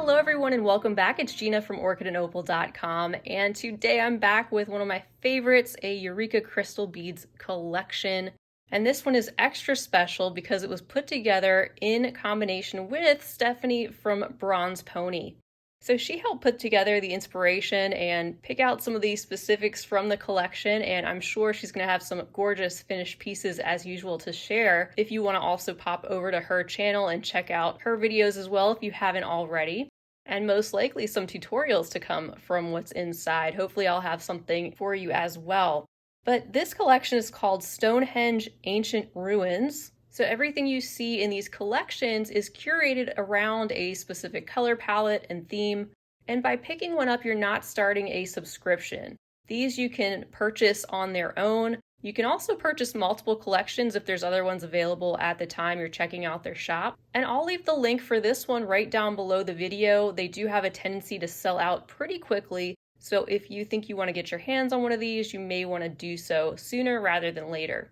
Hello everyone and welcome back. It's Gina from orchidandopal.com, and today I'm back with one of my favorites, a Eureka crystal beads collection. And this one is extra special because it was put together in combination with Stephanie from Bronzepony. So she helped put together the inspiration and pick out some of the specifics from the collection, and I'm sure she's going to have some gorgeous finished pieces as usual to share if you want to also pop over to her channel and check out her videos as well if you haven't already. And most likely some tutorials to come from what's inside. Hopefully I'll have something for you as well. But this collection is called Stonehenge Ancient Ruins. So everything you see in these collections is curated around a specific color palette and theme. And by picking one up, you're not starting a subscription. These you can purchase on their own. You can also purchase multiple collections if there's other ones available at the time you're checking out their shop. And I'll leave the link for this one right down below the video. They do have a tendency to sell out pretty quickly. So if you think you want to get your hands on one of these, you may want to do so sooner rather than later.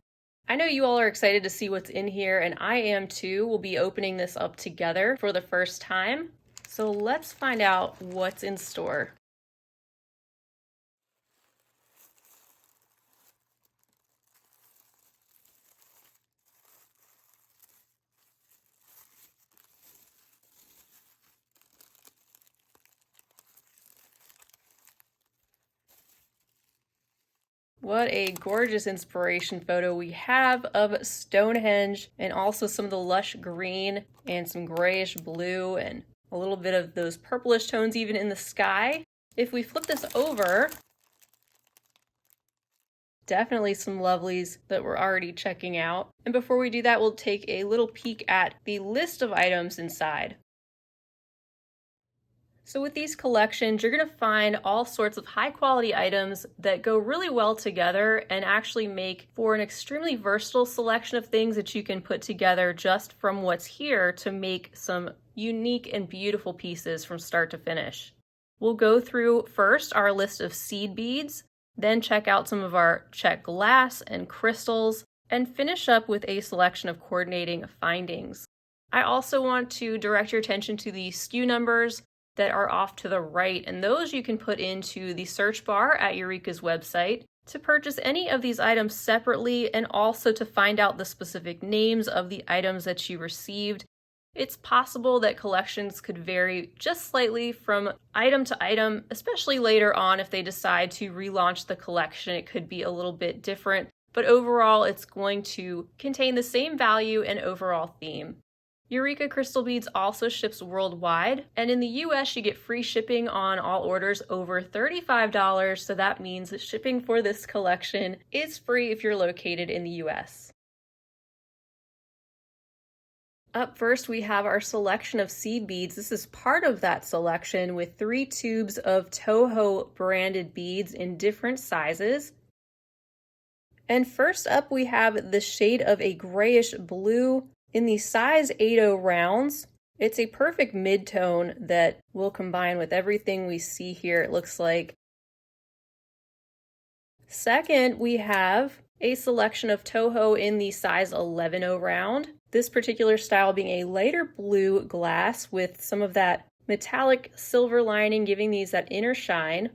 I know you all are excited to see what's in here, and I am too. We'll be opening this up together for the first time. So let's find out what's in store. What a gorgeous inspiration photo we have of Stonehenge, and also some of the lush green and some grayish blue and a little bit of those purplish tones even in the sky. If we flip this over, definitely some lovelies that we're already checking out. And before we do that, we'll take a little peek at the list of items inside. So with these collections, you're going to find all sorts of high quality items that go really well together and actually make for an extremely versatile selection of things that you can put together just from what's here to make some unique and beautiful pieces from start to finish. We'll go through first our list of seed beads, then check out some of our Czech glass and crystals, and finish up with a selection of coordinating findings. I also want to direct your attention to the SKU numbers that are off to the right, and those you can put into the search bar at Eureka's website to purchase any of these items separately, and also to find out the specific names of the items that you received. It's possible that collections could vary just slightly from item to item, especially later on if they decide to relaunch the collection. It could be a little bit different, but overall it's going to contain the same value and overall theme. Eureka Crystal Beads also ships worldwide, and in the US you get free shipping on all orders over $35, so that means that shipping for this collection is free if you're located in the US. Up first we have our selection of seed beads. This is part of that selection with 3 tubes of Toho branded beads in different sizes. And first up we have the shade of a grayish blue in the size 8.0 rounds. It's a perfect mid-tone that will combine with everything we see here, it looks like. Second, we have a selection of Toho in the size 11.0 round. This particular style being a lighter blue glass with some of that metallic silver lining, giving these that inner shine.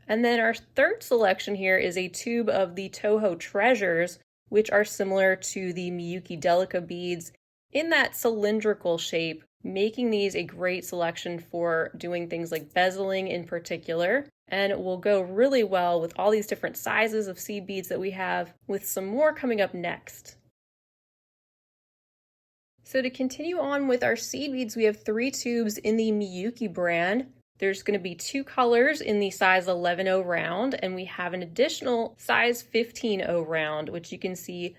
And then our third selection here is a tube of the Toho Treasures, which are similar to the Miyuki Delica beads in that cylindrical shape, making these a great selection for doing things like bezeling in particular, and will go really well with all these different sizes of seed beads that we have, with some more coming up next. So to continue on with our seed beads, we have 3 tubes in the Miyuki brand. There's going to be 2 colors in the size 11.0 round, and we have an additional size 15.0 round, which you can see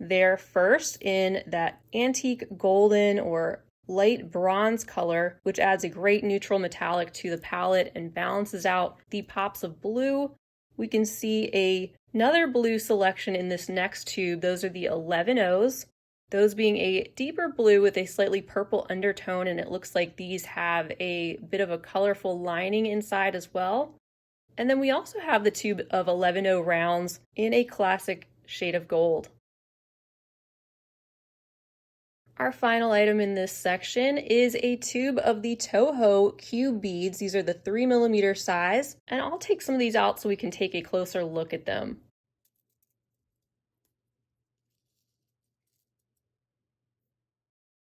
there first in that antique golden or light bronze color, which adds a great neutral metallic to the palette and balances out the pops of blue. We can see another blue selection in this next tube. Those are the 11.0s, those being a deeper blue with a slightly purple undertone, and it looks like these have a bit of a colorful lining inside as well. And then we also have the tube of 11.0 rounds in a classic shade of gold. Our final item in this section is a tube of the Toho cube beads. These are the 3mm size, and I'll take some of these out so we can take a closer look at them.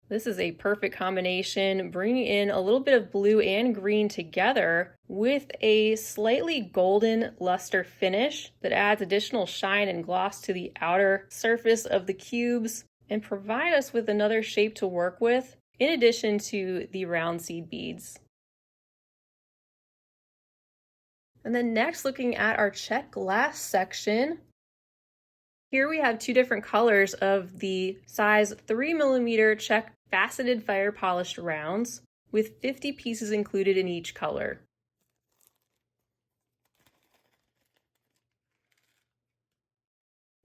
This is a perfect combination, bringing in a little bit of blue and green together with a slightly golden luster finish that adds additional shine and gloss to the outer surface of the cubes and provide us with another shape to work with, in addition to the round seed beads. And then next, looking at our Czech glass section, here we have two different colors of the size 3mm Czech faceted fire polished rounds with 50 pieces included in each color.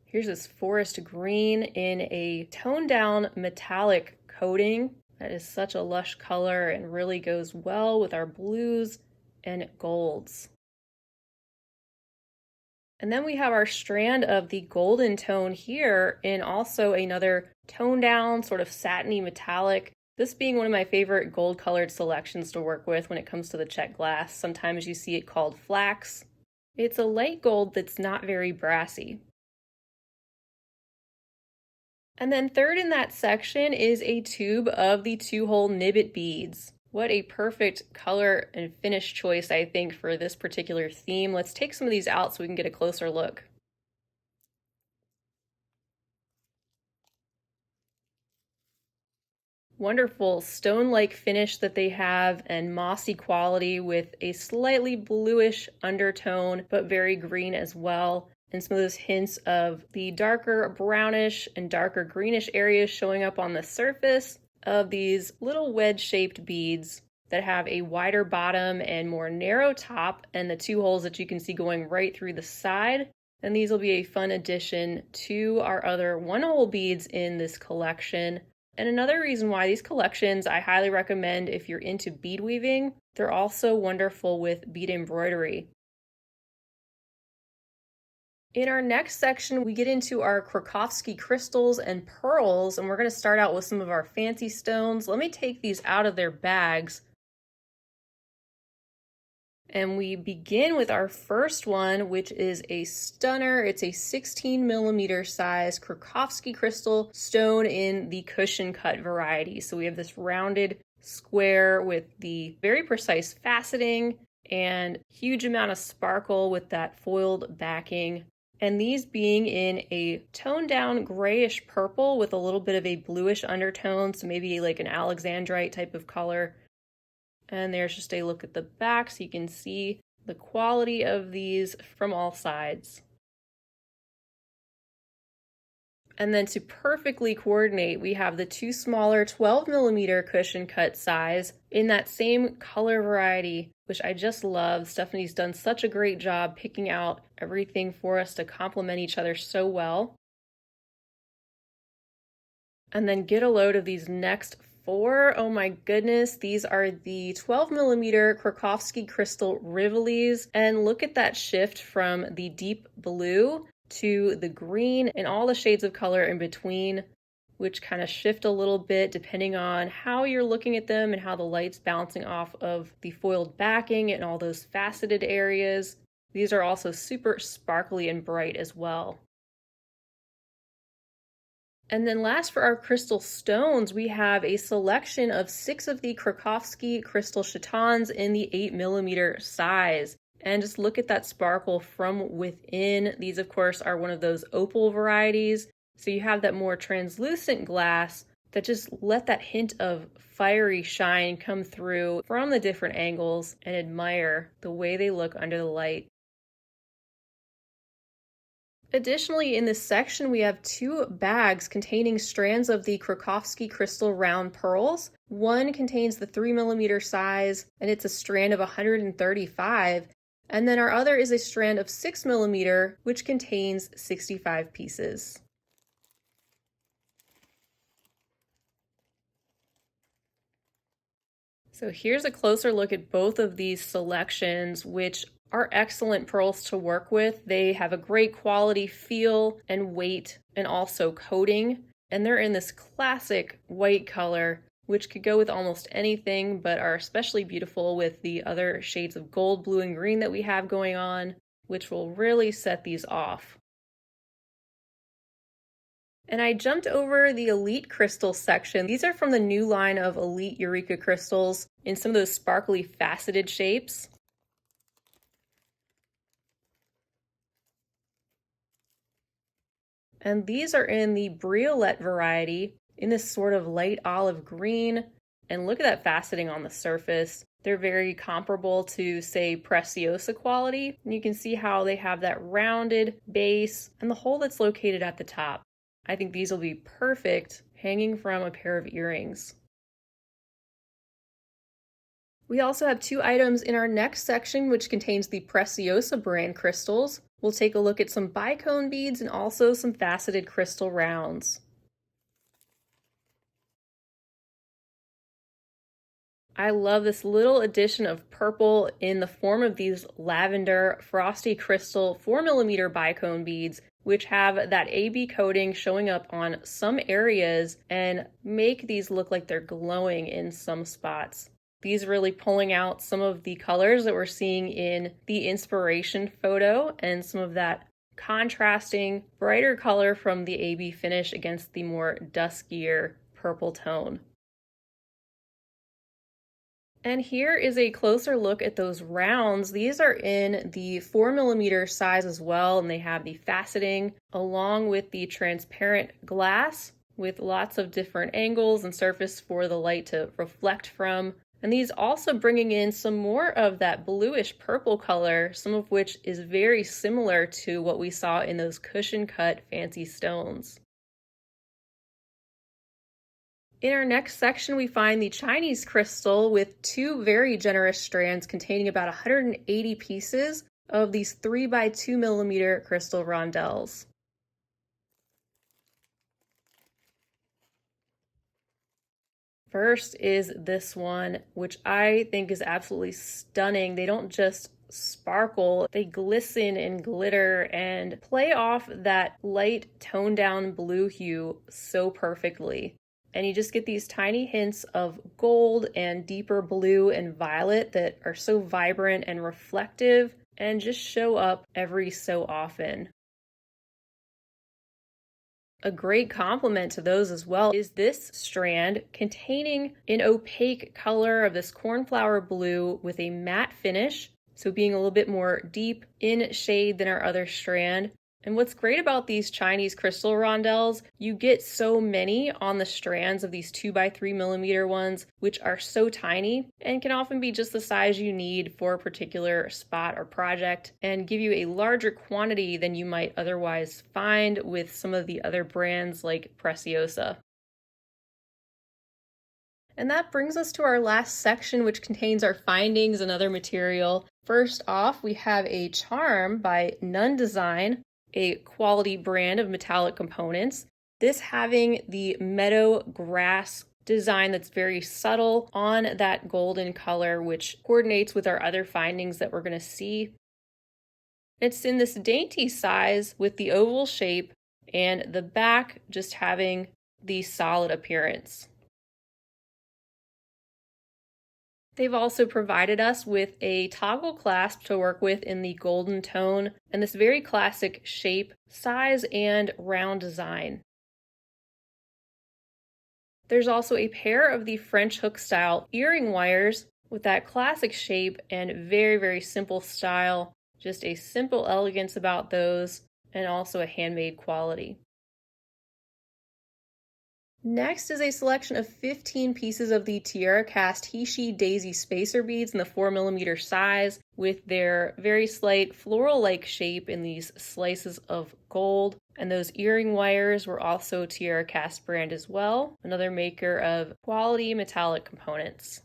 Here's this forest green in a toned down metallic coating. That is such a lush color and really goes well with our blues and golds. And then we have our strand of the golden tone here in also another toned down sort of satiny metallic. This being one of my favorite gold colored selections to work with when it comes to the Czech glass. Sometimes you see it called flax. It's a light gold that's not very brassy. And then third in that section is a tube of the 2-hole nibit beads. What a perfect color and finish choice, I think, for this particular theme. Let's take some of these out so we can get a closer look. Wonderful stone-like finish that they have and mossy quality with a slightly bluish undertone, but very green as well. And some of those hints of the darker brownish and darker greenish areas showing up on the surface of these little wedge-shaped beads that have a wider bottom and more narrow top, and the 2 holes that you can see going right through the side. And these will be a fun addition to our other 1-hole beads in this collection. And another reason why these collections I highly recommend if you're into bead weaving, they're also wonderful with bead embroidery. In our next section, we get into our Krakowski crystals and pearls, and we're going to start out with some of our fancy stones. Let me take these out of their bags. And we begin with our first one, which is a stunner. It's a 16mm size Krakowski crystal stone in the cushion cut variety. So we have this rounded square with the very precise faceting and huge amount of sparkle with that foiled backing. And these being in a toned down grayish purple with a little bit of a bluish undertone, so maybe like an alexandrite type of color. And there's just a look at the back so you can see the quality of these from all sides. And then to perfectly coordinate, we have the 2 smaller 12mm cushion cut size in that same color variety, which I just love. Stephanie's done such a great job picking out everything for us to complement each other so well. And then get a load of these next 4. Oh my goodness, these are the 12mm Krakowski crystal rivolis. And look at that shift from the deep blue to the green and all the shades of color in between, which kind of shift a little bit depending on how you're looking at them and how the light's bouncing off of the foiled backing and all those faceted areas. These are also super sparkly and bright as well. And then last for our crystal stones, we have a selection of 6 of the Krakowski crystal chatons in the 8mm size. And just look at that sparkle from within. These, of course, are one of those opal varieties. So you have that more translucent glass that just let that hint of fiery shine come through from the different angles and admire the way they look under the light. Additionally, in this section, we have 2 bags containing strands of the Krakowski crystal round pearls. One contains the 3mm size, and it's a strand of 135. And then our other is a strand of 6mm, which contains 65 pieces. So here's a closer look at both of these selections, which are excellent pearls to work with. They have a great quality feel and weight and also coating. And they're in this classic white color, which could go with almost anything, but are especially beautiful with the other shades of gold, blue, and green that we have going on, which will really set these off. And I jumped over the Elite Crystal section. These are from the new line of Elite Eureka crystals in some of those sparkly faceted shapes. And these are in the Briolette variety in this sort of light olive green. And look at that faceting on the surface. They're very comparable to, say, Preciosa quality. And you can see how they have that rounded base and the hole that's located at the top. I think these will be perfect hanging from a pair of earrings. We also have two items in our next section, which contains the Preciosa brand crystals. We'll take a look at some bicone beads and also some faceted crystal rounds. I love this little addition of purple in the form of these lavender frosty crystal 4mm bicone beads, which have that AB coating showing up on some areas and make these look like they're glowing in some spots. These really pulling out some of the colors that we're seeing in the inspiration photo and some of that contrasting brighter color from the AB finish against the more duskier purple tone. And here is a closer look at those rounds. These are in the 4mm size as well, and they have the faceting along with the transparent glass with lots of different angles and surface for the light to reflect from. And these also bringing in some more of that bluish purple color, some of which is very similar to what we saw in those cushion cut fancy stones. In our next section, we find the Chinese crystal with two very generous strands containing about 180 pieces of these 3x2mm crystal rondelles. First is this one, which I think is absolutely stunning. They don't just sparkle, they glisten and glitter and play off that light toned down blue hue so perfectly. And you just get these tiny hints of gold and deeper blue and violet that are so vibrant and reflective and just show up every so often. A great complement to those as well is this strand containing an opaque color of this cornflower blue with a matte finish, so being a little bit more deep in shade than our other strand. And what's great about these Chinese crystal rondelles, you get so many on the strands of these 2x3mm ones, which are so tiny and can often be just the size you need for a particular spot or project and give you a larger quantity than you might otherwise find with some of the other brands like Preciosa. And that brings us to our last section, which contains our findings and other material. First off, we have a charm by Nun Design, a quality brand of metallic components. This having the meadow grass design that's very subtle on that golden color, which coordinates with our other findings that we're going to see. It's in this dainty size with the oval shape and the back just having the solid appearance. They've also provided us with a toggle clasp to work with in the golden tone and this very classic shape, size, and round design. There's also a pair of the French hook style earring wires with that classic shape and very, very simple style. Just a simple elegance about those and also a handmade quality. Next is a selection of 15 pieces of the Tiara Cast Hishi Daisy Spacer beads in the 4mm size with their very slight floral-like shape in these slices of gold. And those earring wires were also Tiara Cast brand as well, another maker of quality metallic components.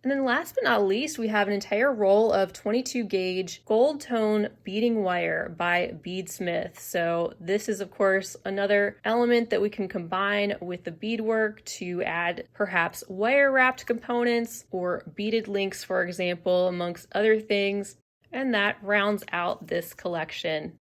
And then last but not least, we have an entire roll of 22 gauge gold tone beading wire by Beadsmith. So this is of course another element that we can combine with the beadwork to add perhaps wire wrapped components or beaded links, for example, amongst other things. And that rounds out this collection.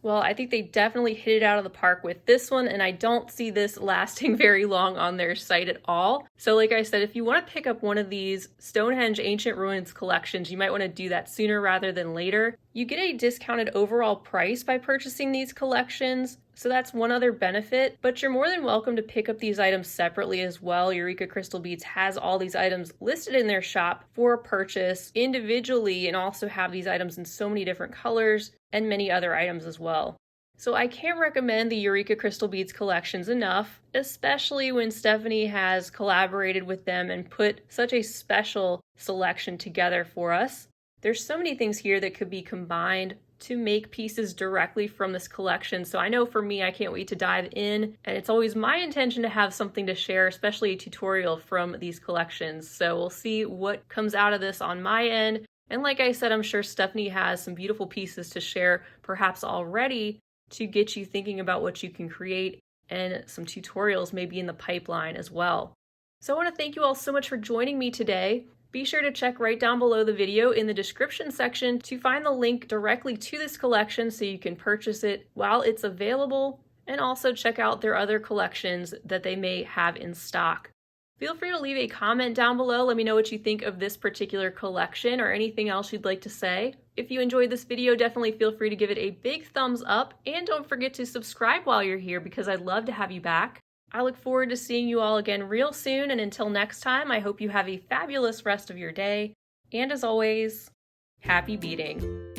Well, I think they definitely hit it out of the park with this one, and I don't see this lasting very long on their site at all. So like I said, if you want to pick up one of these Stonehenge Ancient Ruins collections, you might want to do that sooner rather than later. You get a discounted overall price by purchasing these collections, so that's one other benefit, but you're more than welcome to pick up these items separately as well. Eureka Crystal Beads has all these items listed in their shop for purchase individually, and also have these items in so many different colors and many other items as well. So I can't recommend the Eureka Crystal Beads collections enough, especially when Stephanie has collaborated with them and put such a special selection together for us. There's so many things here that could be combined to make pieces directly from this collection. So I know for me, I can't wait to dive in, and it's always my intention to have something to share, especially a tutorial from these collections. So we'll see what comes out of this on my end. And like I said, I'm sure Stephanie has some beautiful pieces to share, perhaps already, to get you thinking about what you can create, and some tutorials maybe in the pipeline as well. So I want to thank you all so much for joining me today. Be sure to check right down below the video in the description section to find the link directly to this collection so you can purchase it while it's available, and also check out their other collections that they may have in stock. Feel free to leave a comment down below. Let me know what you think of this particular collection or anything else you'd like to say. If you enjoyed this video, definitely feel free to give it a big thumbs up, and don't forget to subscribe while you're here because I'd love to have you back. I look forward to seeing you all again real soon, and until next time, I hope you have a fabulous rest of your day. And as always, happy beading.